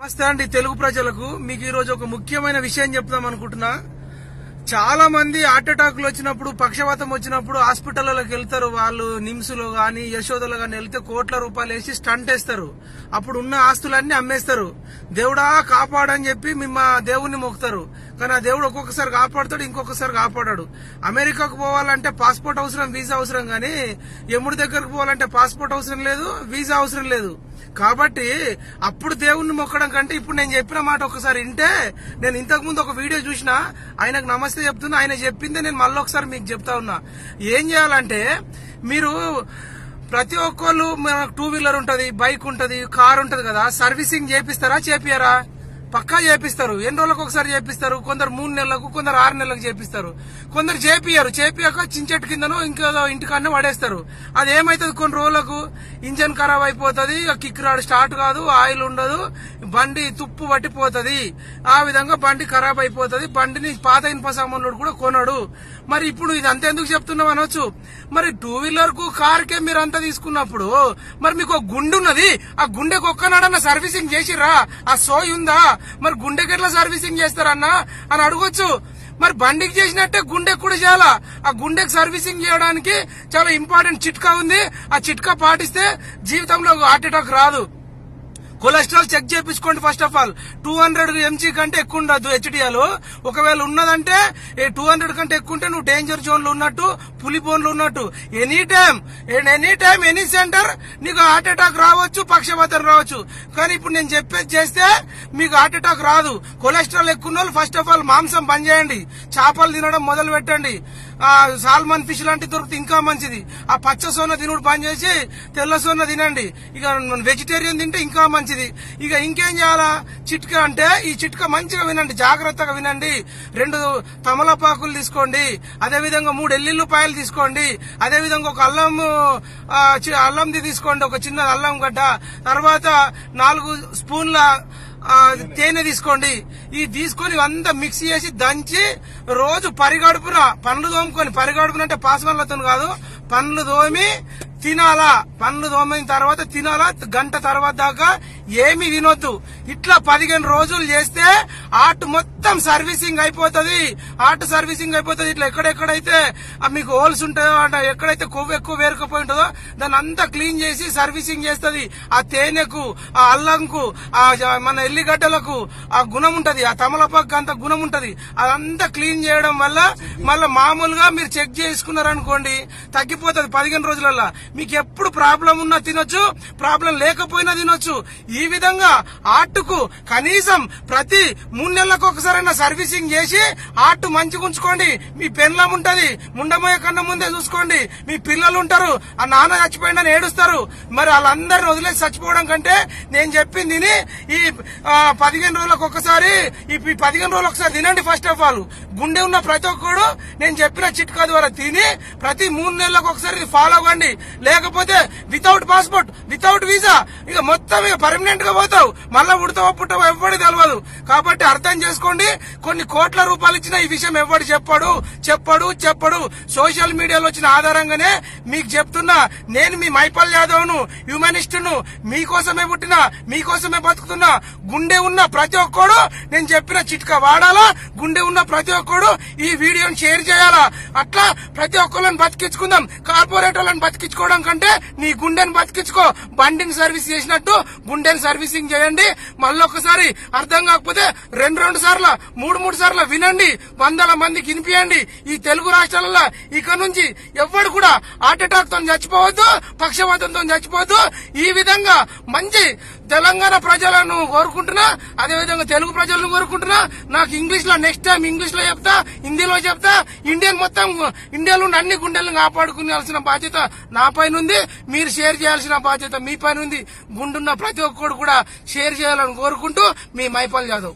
నమస్తే అండి తెలుగు ప్రజలకు. మీకు ఈ రోజు ఒక ముఖ్యమైన విషయం చెప్దాం అనుకుంటున్నా. చాలా మంది హార్ట్ అటాక్లు వచ్చినప్పుడు, పక్షవాతం వచ్చినప్పుడు హాస్పిటల్లోకి వెళ్తారు. వాళ్ళు నిమ్స్ లో గానీ యశోదలో గానీ వెళ్తే కోట్ల రూపాయలు వేసి స్టంట్ వేస్తారు. అప్పుడు ఉన్న ఆస్తులన్నీ అమ్మేస్తారు. దేవుడా కాపాడని చెప్పి మేము దేవుణ్ణి మొక్కుతారు. కానీ ఆ దేవుడు ఒక్కొక్కసారి కాపాడుతాడు, ఇంకొకసారి కాపాడాడు. అమెరికాకు పోవాలంటే పాస్పోర్ట్ అవసరం, వీసా అవసరం. గానీ యముడి దగ్గరకు పోవాలంటే పాస్పోర్ట్ అవసరం లేదు, వీసా అవసరం లేదు. కాబట్టి అప్పుడు దేవుణ్ణి మొక్కడం కంటే ఇప్పుడు నేను చెప్పిన మాట ఒకసారి వింటే, నేను ఇంతకు ముందు ఒక వీడియో చూసినా, ఆయనకు నమస్తే చెప్తున్నా. ఆయన చెప్పిందే నేను మళ్ళీ ఒకసారి మీకు చెప్తా ఉన్నా. ఏం చేయాలంటే, మీరు ప్రతి ఒక్కళ్ళు, టూ వీలర్ ఉంటది, బైక్ ఉంటది, కార్ ఉంటది కదా, సర్వీసింగ్ చేపిస్తారా చేపియరా? పక్కా చేపిస్తారు. ఎన్ని రోజులకు ఒకసారి చేపిస్తారు. కొందరు 3 నెలలకు, కొందరు 6 నెలలకు చేపిస్తారు. కొందరు చేపియరు. చేపియాక చించెట్టు కిందనో ఇంకో ఇంటికన్నా పడేస్తారు. అది ఏమైతుంది, కొన్ని రోజులకు ఇంజన్ ఖరాబ్ అయిపోతుంది, కిక్ రాడ్ స్టార్ట్ కాదు, ఆయిల్ ఉండదు, బండి తుప్పు పట్టిపోతుంది. ఆ విధంగా బండి ఖరాబ్ అయిపోతుంది. బండిని పాత ఇనుప సామాన్లు కూడా కొనడు. మరి ఇప్పుడు ఇది అంతెందుకు చెప్తున్నాం అనొచ్చు. మరి టూ వీలర్ కు, కార్ కే మీరు అంతా తీసుకున్నప్పుడు మరి మీకు ఒక గుండె ఉన్నది, ఆ గుండెకు ఒక్కనాడన్నా సర్వీసింగ్ చేసిరా? ఆ సోయి ఉందా? మరి గుండెకి ఎట్లా సర్వీసింగ్ చేస్తారన్నా అని అడగొచ్చు. మరి బండికి చేసినట్టే గుండెకి కూడా చేయాలా. ఆ గుండెకి సర్వీసింగ్ చేయడానికి చాలా ఇంపార్టెంట్ చిట్కా ఉంది. ఆ చిట్కా పాటిస్తే జీవితంలో హార్ట్ అటాక్ రాదు. కొలెస్ట్రాల్ చెక్ చేయించుకోండి. ఫస్ట్ ఆఫ్ ఆల్ 200 mg కంటే ఎక్కువ ఉండదు హెచ్డిఎల్. ఒకవేళ ఉన్నదంటే 200 కంటే ఎక్కువ ఉంటే నువ్వు డేంజర్ జోన్ లో ఉన్నట్టు, పులి బోన్ లో ఉన్నట్టు. ఎనీ టైం ఎనీ సెంటర్ నీకు హార్ట్ అటాక్ రావచ్చు, పక్షవాతం రావచ్చు. కానీ ఇప్పుడు నేను చెప్పేది చేస్తే మీకు హార్ట్ అటాక్ రాదు. కొలెస్ట్రాల్ ఎక్కువ ఉన్న వాళ్ళు ఫస్ట్ ఆఫ్ ఆల్ మాంసం బంద్ చేయండి. చేపలు తినడం మొదలు పెట్టండి. సాల్మన్ ఫిష్ లాంటి దొరికితే ఇంకా మంచిది. ఆ పచ్చ సోన తినుడు బంద్ చేసి తెల్ల సోన తినండి. ఇక వెజిటేరియన్ తింటే ఇంకా మంచిది. ఇక ఇంకేం చేయాలా చిట్కా అంటే, ఈ చిట్కా మంచిగా వినండి, జాగ్రత్తగా వినండి. 2 తమలపాకులు తీసుకోండి. అదేవిధంగా 3 ఎల్లుల్లిపాయలు తీసుకోండి. అదేవిధంగా ఒక అల్లంది తీసుకోండి, ఒక చిన్న అల్లం గడ్డ. తర్వాత 4 స్పూన్ల తేనె తీసుకోండి. ఇది తీసుకొని అంతా మిక్స్ చేసి దంచి రోజు పరిగడుపున పండ్లు తోముకొని, పరిగడుపున అంటే పాస్వర్లతో కాదు, పండ్లు తోమి తినాలా. పండ్లు తోమిన తర్వాత తినాలా. గంట తర్వాత దాకా ఏమీ తినొద్దు. ఇట్లా 15 రోజులు చేస్తే హార్ట్ మొత్తం సర్వీసింగ్ అయిపోతుంది. హార్ట్ సర్వీసింగ్ అయిపోతుంది. ఇట్లా ఎక్కడెక్కడైతే మీకు హోల్స్ ఉంటాయో, ఎక్కడైతే కొవ్వు ఎక్కువ వేరుకపోయి ఉంటుందో దాన్ని అంతా క్లీన్ చేసి సర్వీసింగ్ చేస్తుంది. ఆ తేనెకు, ఆ అల్లంకు, మన ఎల్లిగడ్డలకు ఆ గుణం ఉంటది. ఆ తమలపాకు అంత గుణం ఉంటది. అదంతా క్లీన్ చేయడం వల్ల మళ్ళీ మామూలుగా మీరు చెక్ చేసుకున్నారనుకోండి, తగ్గిపోతుంది 15 రోజులలో. మీకు ఎప్పుడు ప్రాబ్లం ఉన్నా తినొచ్చు, ప్రాబ్లం లేకపోయినా తినొచ్చు. ఈ విధంగా హార్ట్కు కనీసం ప్రతి 3 నెలలకు ఒకసారైనా సర్వీసింగ్ చేసి హార్ట్ మంచిగా ఉంచుకోండి. మీ పెన్లం ఉంటది, ముండమయ్య కన్నా ముందే చూసుకోండి. మీ పిల్లలు ఉంటారు, ఆ నాన్న చచ్చిపోయిందని ఏడుస్తారు. మరి వాళ్ళందరిని వదిలేసి చచ్చిపోవడం కంటే నేను చెప్పింది ఈ 15 రోజులకు ఒకసారి, ఈ 15 రోజులకు ఒకసారి తినండి. ఫస్ట్ ఆఫ్ ఆల్ గుండె ఉన్న ప్రతి ఒక్కడు నేను చెప్పిన చిట్కా ద్వారా తిని ప్రతి 3 నెలలకు ఒకసారి ఫాలో అవ్వండి. లేకపోతే వితౌట్ పాస్పోర్ట్, వితౌట్ వీసా, ఇక మొత్తం ఇక పర్మనెంట్ గా పోతావు. మళ్ళా ఉడతావో పుట్టవో ఎవ్వడి తెలియదు. కాబట్టి అర్థం చేసుకోండి. కొన్ని కోట్ల రూపాయలు ఇచ్చిన ఈ విషయం ఎవడు చెప్పడు. సోషల్ మీడియాలో వచ్చిన ఆధారంగానే మీకు చెప్తున్నా. నేను మీ మైపాల్ యాదవ్ ను, హ్యూమనిస్ట్ ను, మీకోసమే పుట్టినా, మీకోసమే బతుకుతున్నా. గుండె ఉన్న ప్రతి ఒక్కడు నేను చెప్పిన చిట్కా వాడాలా. గుండె ఉన్న ప్రతి ఒక్కడు ఈ వీడియోని షేర్ చేయాలా. అట్లా ప్రతి ఒక్కళ్ళని బతికించుకుందాం. కార్పొరేట్ వాళ్ళని బతికించుకోవడం కంటే నీ గుండెని బతికించుకో. బండిని సర్వీస్ చేసినట్టు గుండెని సర్వీసింగ్ చేయండి. మళ్ళొకసారి అర్థం కాకపోతే 2 సార్లు, 3 సార్లు వినండి. 100 మందికి వినిపియండి. ఈ తెలుగు రాష్ట్రాలలో ఇక నుంచి ఎవ్వడు కూడా హార్ట్ అటాక్ తో చచ్చిపోవద్దు, పక్షవాతంతో చచ్చిపోవద్దు. ఈ విధంగా మంచి తెలంగాణ ప్రజలను కోరుకుంటున్నా, అదేవిధంగా తెలుగు ప్రజలను కోరుకుంటున్నా. నాకు ఇంగ్లీష్ లో నెక్స్ట్ టైం ఇంగ్లీష్ లో చెప్తా, హిందీలో చెప్తా. ఇండియాలో ఉన్న అన్ని గుండెలను కాపాడుకునేయాల్సిన బాధ్యత నా పైన ఉంది. మీరు షేర్ చేయాల్సిన బాధ్యత మీ పైన ఉంది. గుండున్న ప్రతి ఒక్కరు కూడా షేర్ చేయాలని కోరుకుంటూ మీ మైపాల్ యాదవ్.